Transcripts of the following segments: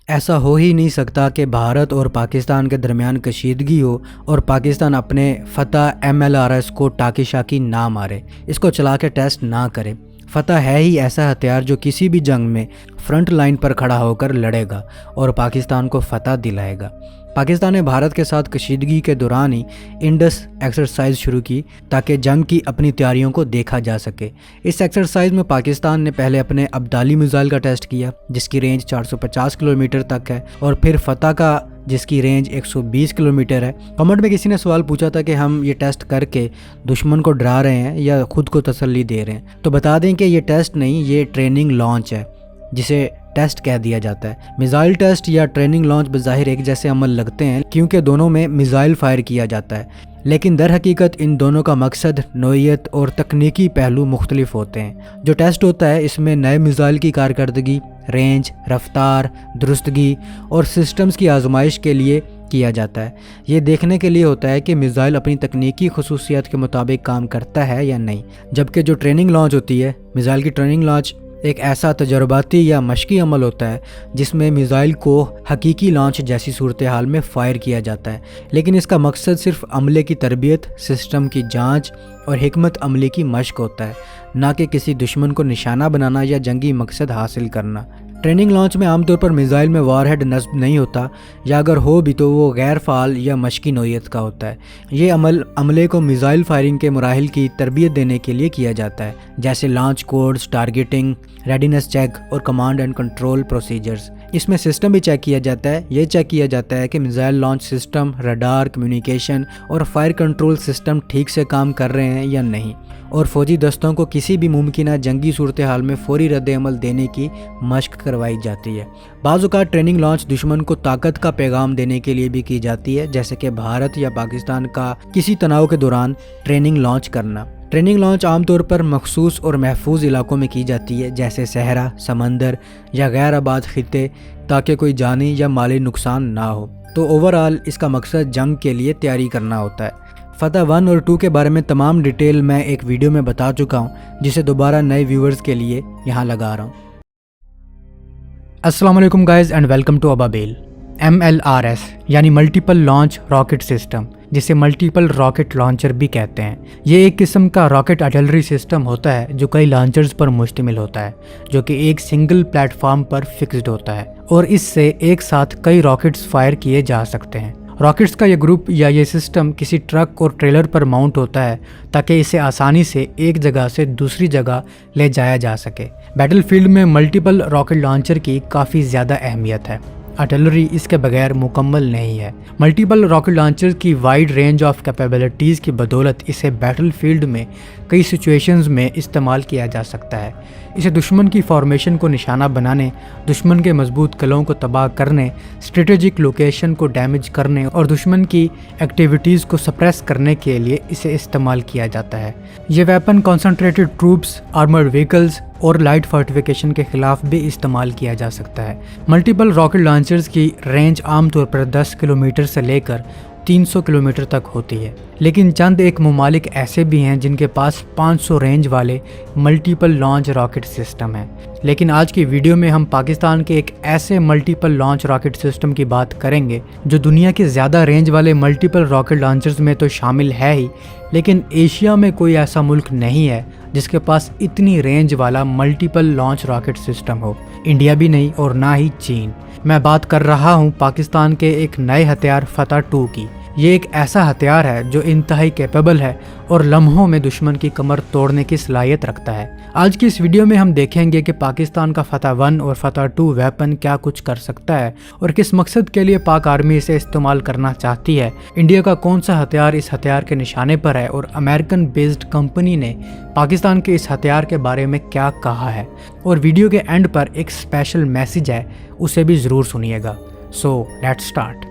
ایسا ہو ہی نہیں سکتا کہ بھارت اور پاکستان کے درمیان کشیدگی ہو اور پاکستان اپنے فتح MLRS کو ٹاکی شاکی نہ مارے، اس کو چلا کے ٹیسٹ نہ کرے۔ فتح ہے ہی ایسا ہتھیار جو کسی بھی جنگ میں فرنٹ لائن پر کھڑا ہو کر لڑے گا اور پاکستان کو فتح دلائے گا۔ پاکستان نے بھارت کے ساتھ کشیدگی کے دوران ہی انڈس ایکسرسائز شروع کی تاکہ جنگ کی اپنی تیاریوں کو دیکھا جا سکے۔ اس ایکسرسائز میں پاکستان نے پہلے اپنے ابدالی میزائل کا ٹیسٹ کیا جس کی رینج 450 کلومیٹر تک ہے، اور پھر فتح کا جس کی رینج 120 کلومیٹر ہے۔ کمنٹ میں کسی نے سوال پوچھا تھا کہ ہم یہ ٹیسٹ کر کے دشمن کو ڈرا رہے ہیں یا خود کو تسلی دے رہے ہیں، تو بتا دیں کہ یہ ٹیسٹ نہیں، یہ ٹریننگ لانچ ہے جسے ٹیسٹ کہہ دیا جاتا ہے۔ میزائل ٹیسٹ یا ٹریننگ لانچ بظاہر ایک جیسے عمل لگتے ہیں کیونکہ دونوں میں میزائل فائر کیا جاتا ہے، لیکن در حقیقت ان دونوں کا مقصد، نوعیت اور تکنیکی پہلو مختلف ہوتے ہیں۔ جو ٹیسٹ ہوتا ہے اس میں نئے میزائل کی کارکردگی، رینج، رفتار، درستگی اور سسٹمز کی آزمائش کے لیے کیا جاتا ہے۔ یہ دیکھنے کے لیے ہوتا ہے کہ میزائل اپنی تکنیکی خصوصیات کے مطابق کام کرتا ہے یا نہیں، جبکہ جو ٹریننگ لانچ ہوتی ہے، میزائل کی ٹریننگ لانچ ایک ایسا تجرباتی یا مشقی عمل ہوتا ہے جس میں میزائل کو حقیقی لانچ جیسی صورتحال میں فائر کیا جاتا ہے، لیکن اس کا مقصد صرف عملے کی تربیت، سسٹم کی جانچ اور حکمت عملی کی مشق ہوتا ہے، نہ کہ کسی دشمن کو نشانہ بنانا یا جنگی مقصد حاصل کرنا۔ ٹریننگ لانچ میں عام طور پر میزائل میں وار ہیڈ نصب نہیں ہوتا، یا اگر ہو بھی تو وہ غیر فعال یا مشقی نوعیت کا ہوتا ہے۔ یہ عمل عملے کو میزائل فائرنگ کے مراحل کی تربیت دینے کے لیے کیا جاتا ہے، جیسے launch codes, targeting, readiness check اور کمانڈ اینڈ کنٹرول پروسیجرز۔ اس میں سسٹم بھی چیک کیا جاتا ہے۔ یہ چیک کیا جاتا ہے کہ missile launch system, radar, communication اور فائر کنٹرول سسٹم ٹھیک سے کام کر رہے ہیں یا نہیں، اور فوجی دستوں کو کسی بھی ممکنہ جنگی صورتحال میں فوری رد عمل دینے کی مشق کروائی جاتی ہے۔ بعض اوقات ٹریننگ لانچ دشمن کو طاقت کا پیغام دینے کے لیے بھی کی جاتی ہے، جیسے کہ بھارت یا پاکستان کا کسی تناؤ کے دوران ٹریننگ لانچ کرنا۔ ٹریننگ لانچ عام طور پر مخصوص اور محفوظ علاقوں میں کی جاتی ہے، جیسے صحرا، سمندر یا غیر آباد خطے، تاکہ کوئی جانی یا مالی نقصان نہ ہو۔ تو اوورآل اس کا مقصد جنگ کے لیے تیاری کرنا ہوتا ہے۔ فتح 1 اور 2 کے بارے میں تمام ڈیٹیل میں ایک ویڈیو میں بتا چکا ہوں، جسے دوبارہ نئے ویورز کے لیے یہاں لگا رہا ہوں۔ السلام علیکم guys and welcome to Ababeel. MLRS یعنی ملٹیپل لانچ راکٹ سسٹم، جسے ملٹیپل راکٹ لانچر بھی کہتے ہیں، یہ ایک قسم کا راکٹ آرٹلری سسٹم ہوتا ہے جو کئی لانچرز پر مشتمل ہوتا ہے، جو کہ ایک سنگل پلیٹ فارم پر فکسڈ ہوتا ہے، اور اس سے ایک ساتھ کئی راکٹس فائر کیے جا سکتے ہیں۔ راکٹس کا یہ گروپ یا یہ سسٹم کسی ٹرک اور ٹریلر پر ماؤنٹ ہوتا ہے تاکہ اسے آسانی سے ایک جگہ سے دوسری جگہ لے جایا جا سکے۔ بیٹل فیلڈ میں ملٹیپل راکٹ لانچر کی کافی زیادہ اہمیت ہے۔ آرٹلری اس کے بغیر مکمل نہیں ہے۔ ملٹیپل راکٹ لانچر کی وائڈ رینج آف کیپیبلٹیز کی بدولت اسے بیٹل فیلڈ میں کئی سچویشنز میں استعمال کیا جا سکتا ہے۔ اسے دشمن کی فارمیشن کو نشانہ بنانے، دشمن کے مضبوط قلعوں کو تباہ کرنے، اسٹریٹجک لوکیشن کو ڈیمیج کرنے اور دشمن کی ایکٹیویٹیز کو سپریس کرنے کے لیے اسے استعمال کیا جاتا ہے۔ یہ weapon concentrated troops, armoured vehicles اور لائٹ فورٹیفیکیشن کے خلاف بھی استعمال کیا جا سکتا ہے۔ ملٹیپل راکٹ لانچرز کی رینج عام طور پر 10 کلومیٹر سے لے کر 300 کلومیٹر تک ہوتی ہے، لیکن چند ایک ممالک ایسے بھی ہیں جن کے پاس 500 رینج والے ملٹیپل لانچ راکٹ سسٹم ہیں۔ لیکن آج کی ویڈیو میں ہم پاکستان کے ایک ایسے ملٹیپل لانچ راکٹ سسٹم کی بات کریں گے جو دنیا کے زیادہ رینج والے ملٹیپل راکٹ لانچرز میں تو شامل ہے ہی، لیکن ایشیا میں کوئی ایسا ملک نہیں ہے جس کے پاس اتنی رینج والا ملٹیپل لانچ راکٹ سسٹم ہو۔ انڈیا بھی نہیں اور نہ ہی چین۔ میں بات کر رہا ہوں پاکستان کے ایک نئے ہتھیار فتح 2 کی۔ یہ ایک ایسا ہتھیار ہے جو انتہائی کیپیبل ہے اور لمحوں میں دشمن کی کمر توڑنے کی صلاحیت رکھتا ہے۔ آج کی اس ویڈیو میں ہم دیکھیں گے کہ پاکستان کا فتح 1 اور فتح 2 ویپن کیا کچھ کر سکتا ہے اور کس مقصد کے لیے پاک آرمی اسے استعمال کرنا چاہتی ہے، انڈیا کا کون سا ہتھیار اس ہتھیار کے نشانے پر ہے، اور امریکن بیسڈ کمپنی نے پاکستان کے اس ہتھیار کے بارے میں کیا کہا ہے، اور ویڈیو کے اینڈ پر ایک اسپیشل میسج ہے، اسے بھی ضرور سنیے گا۔ So let's start.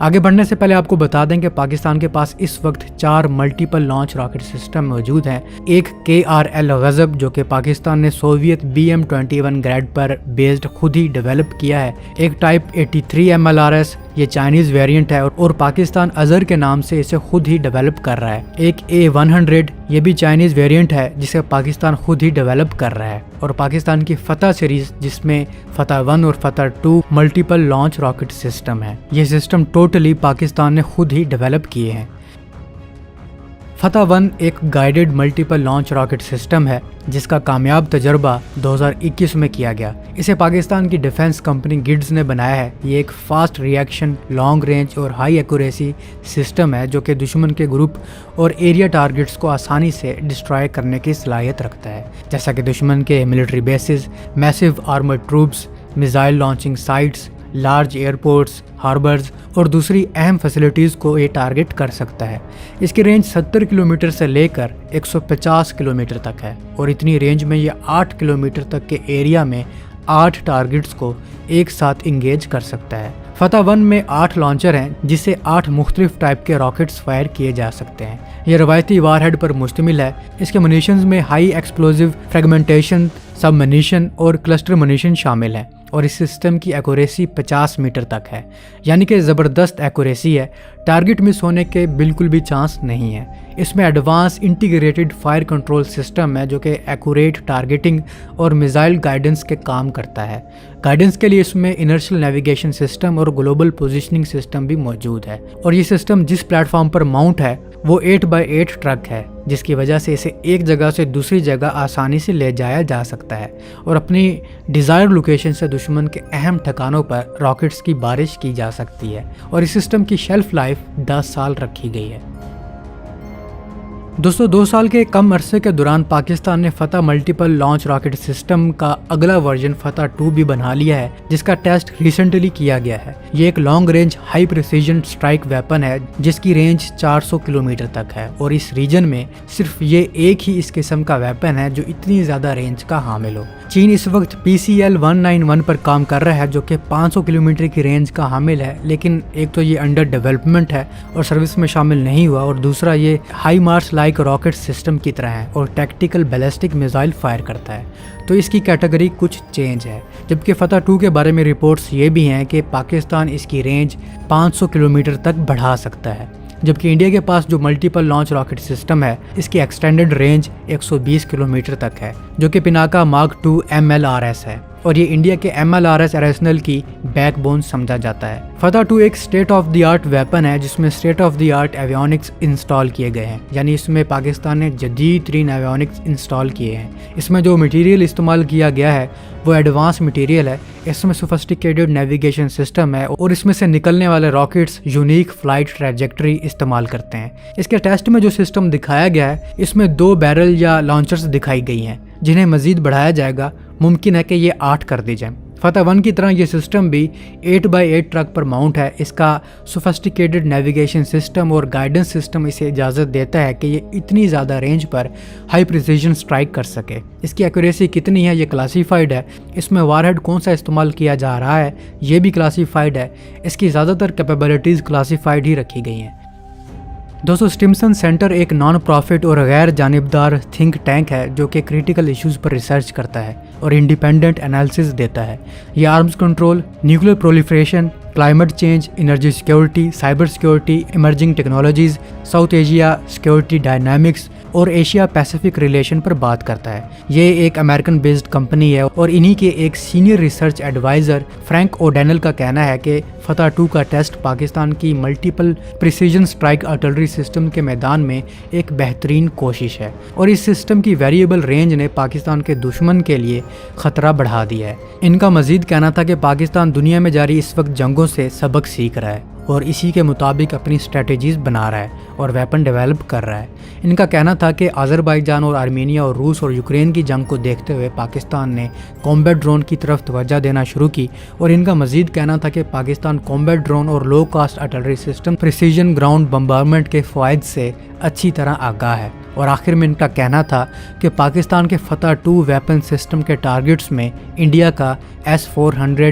آگے بڑھنے سے پہلے آپ کو بتا دیں کہ پاکستان کے پاس اس وقت 4 ملٹیپل لانچ راکٹ سسٹم موجود ہیں. ایک KRL غضب جو کہ پاکستان نے سوویت BM-21 گریڈ پر بیسڈ خود ہی ڈیولپ کیا ہے. ایک ٹائپ 83 MLRS یہ چائنیز ویریئنٹ ہے اور پاکستان ازر کے نام سے اسے خود ہی ڈیولپ کر رہا ہے. ایک A100 یہ بھی چائنیز ویریئنٹ ہے جسے پاکستان خود ہی ڈیولپ کر رہا ہے. اور پاکستان کی فتح سیریز جس میں فتح 1 اور فتح 2 ملٹیپل لانچ راکٹ سسٹم ہے. یہ سسٹم ٹوٹلی پاکستان نے خود ہی ڈیولپ کیے ہیں. فتح 1 ایک guided multiple launch rocket system ہے جس کا کامیاب تجربہ 2021 میں کیا گیا. اسے پاکستان کی ڈیفنس کمپنی گڈز نے بنایا ہے. یہ ایک فاسٹ ریئیکشن، لانگ رینج اور ہائی ایکوریسی سسٹم ہے جو کہ دشمن کے گروپ اور ایریا ٹارگٹس کو آسانی سے ڈسٹرائے کرنے کی صلاحیت رکھتا ہے، جیسا کہ دشمن کے ملٹری بیسز، میسو armoured troops, missile launching sites, large airports, harbours اور دوسری اہم فیسلٹیز کو یہ ٹارگٹ کر سکتا ہے. اس کی رینج 70 کلومیٹر سے لے کر 150 کلومیٹر تک ہے اور اتنی رینج میں یہ 8 کلومیٹر تک کے ایریا میں 8 ٹارگٹس کو ایک ساتھ انگیج کر سکتا ہے. فتح 1 میں 8 لانچر ہیں جس سے 8 مختلف ٹائپ کے راکٹس فائر کیے جا سکتے ہیں. یہ روایتی وار ہیڈ پر مشتمل ہے. اس کے منیشنز میں ہائی ایکسپلوزو فریگمنٹیشن، سب منیشن اور کلسٹر منیشن شامل ہیں اور اس سسٹم کی ایکوریسی 50 میٹر تک ہے، یعنی کہ زبردست ایکوریسی ہے. ٹارگٹ مس ہونے کے بالکل بھی چانس نہیں ہے. اس میں advance integrated fire control system ہے جو کہ ایکوریٹ ٹارگٹنگ اور میزائل گائیڈنس کے کام کرتا ہے. گائیڈنس کے لیے اس میں انرشل نیویگیشن سسٹم اور گلوبل پوزیشننگ سسٹم بھی موجود ہے. اور یہ سسٹم جس پلیٹ فارم پر ماؤنٹ ہے وہ 8x8 ٹرک ہے جس کی وجہ سے اسے ایک جگہ سے دوسری جگہ آسانی سے لے جایا جا سکتا ہے اور اپنی ڈیزائر لوکیشن سے دشمن کے اہم ٹھکانوں پر راکٹس کی بارش کی جا سکتی ہے. اور اس سسٹم کی شیلف لائف 10 سال رکھی گئی ہے. دوستو 2 سال کے کم عرصے کے دوران پاکستان نے فتح ملٹیپل لانچ راکٹ سسٹم کا اگلا ورژن فتح 2 بھی بنا لیا ہے جس کا ٹیسٹ ریسنٹلی کیا گیا ہے. یہ ایک long range high precision strike weapon ہے جس کی رینج 400 کلومیٹر تک ہے اور اس ریجن میں صرف یہ ایک ہی اس قسم کا ویپن ہے جو اتنی زیادہ رینج کا حامل ہو. چین اس وقت PCL-191 پر کام کر رہا ہے جو کہ 500 کلومیٹر کی رینج کا حامل ہے، لیکن ایک تو یہ انڈر ڈیولپمنٹ ہے اور سروس میں شامل نہیں ہوا، اور دوسرا یہ ہائی مارس لائک راکٹ سسٹم کی طرح ہے اور ٹیکٹیکل بیلسٹک میزائل فائر کرتا ہے، تو اس کی کیٹیگری کچھ چینج ہے. جبکہ فتح 2 کے بارے میں رپورٹس یہ بھی ہیں کہ پاکستان اس کی رینج 500 کلومیٹر تک بڑھا سکتا ہے. جبکہ انڈیا کے پاس جو ملٹیپل لانچ راکٹ سسٹم ہے اس کی ایکسٹینڈڈ رینج 120 کلومیٹر تک ہے جو کہ پناکا مارک 2 MLRS ہے اور یہ انڈیا کے MLRS ارسنل کی بیک بون سمجھا جاتا ہے. فتح 2 ایک state of the art weapon ہے جس میں state of the art avionics install کیے گئے ہیں، یعنی اس میں پاکستان نے جدید ترین ایویونکس انسٹال کیے ہیں. اس میں جو مٹیریل استعمال کیا گیا ہے وہ ایڈوانس مٹیریل ہے. اس میں سوفسٹیکیٹڈ نیویگیشن سسٹم ہے اور اس میں سے نکلنے والے راکٹس یونیک فلائٹ ٹریجیکٹری استعمال کرتے ہیں. اس کے ٹیسٹ میں جو سسٹم دکھایا گیا ہے اس میں 2 بیرل یا لانچرز دکھائی گئی ہیں جنہیں مزید بڑھایا جائے گا. ممکن ہے کہ یہ 8 کر دی جائیں. فتح 1 کی طرح یہ سسٹم بھی 8x8 ٹرک پر ماؤنٹ ہے. اس کا سوفسٹیکیٹڈ نیویگیشن سسٹم اور گائیڈنس سسٹم اسے اجازت دیتا ہے کہ یہ اتنی زیادہ رینج پر ہائی پریسیجن سٹرائک کر سکے. اس کی ایکوریسی کتنی ہے یہ کلاسیفائڈ ہے. اس میں وار ہیڈ کون سا استعمال کیا جا رہا ہے یہ بھی کلاسیفائڈ ہے. اس کی زیادہ تر کیپیبلٹیز کلاسیفائڈ ہی رکھی گئی ہیں. دوستو اسٹمسن سینٹر ایک نان پروفٹ اور غیر جانبدار تھنک ٹینک ہے جو کہ کریٹیکل ایشوز پر ریسرچ کرتا ہے اور انڈیپینڈنٹ انالیسز دیتا ہے. یہ arms control, nuclear proliferation, climate change, energy security, cyber security, emerging technologies, south Asia security dynamics اور ایشیا پیسیفک ریلیشن پر بات کرتا ہے. یہ ایک امریکن بیسڈ کمپنی ہے اور انہی کے ایک سینئر ریسرچ ایڈوائزر فرینک اوڈینل کا کہنا ہے کہ فتح 2 کا ٹیسٹ پاکستان کی multiple precision strike artillery system کے میدان میں ایک بہترین کوشش ہے اور اس سسٹم کی ویریبل رینج نے پاکستان کے دشمن کے لیے خطرہ بڑھا دیا ہے. ان کا مزید کہنا تھا کہ پاکستان دنیا میں جاری اس وقت جنگوں سے سبق سیکھ رہا ہے اور اسی کے مطابق اپنی اسٹریٹجیز بنا رہا ہے اور ویپن ڈیولپ کر رہا ہے. ان کا کہنا تھا کہ آذربائیجان اور آرمینیا اور روس اور یوکرین کی جنگ کو دیکھتے ہوئے پاکستان نے کامبیٹ ڈرون کی طرف توجہ دینا شروع کی اور ان کا مزید کہنا تھا کہ پاکستان کامبیٹ ڈرون اور low cost artillery system precision ground bombardment کے فوائد سے اچھی طرح آگاہ ہے. اور آخر میں ان کا کہنا تھا کہ پاکستان کے فتح 2 ویپن سسٹم کے ٹارگٹس میں انڈیا کا S-400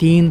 3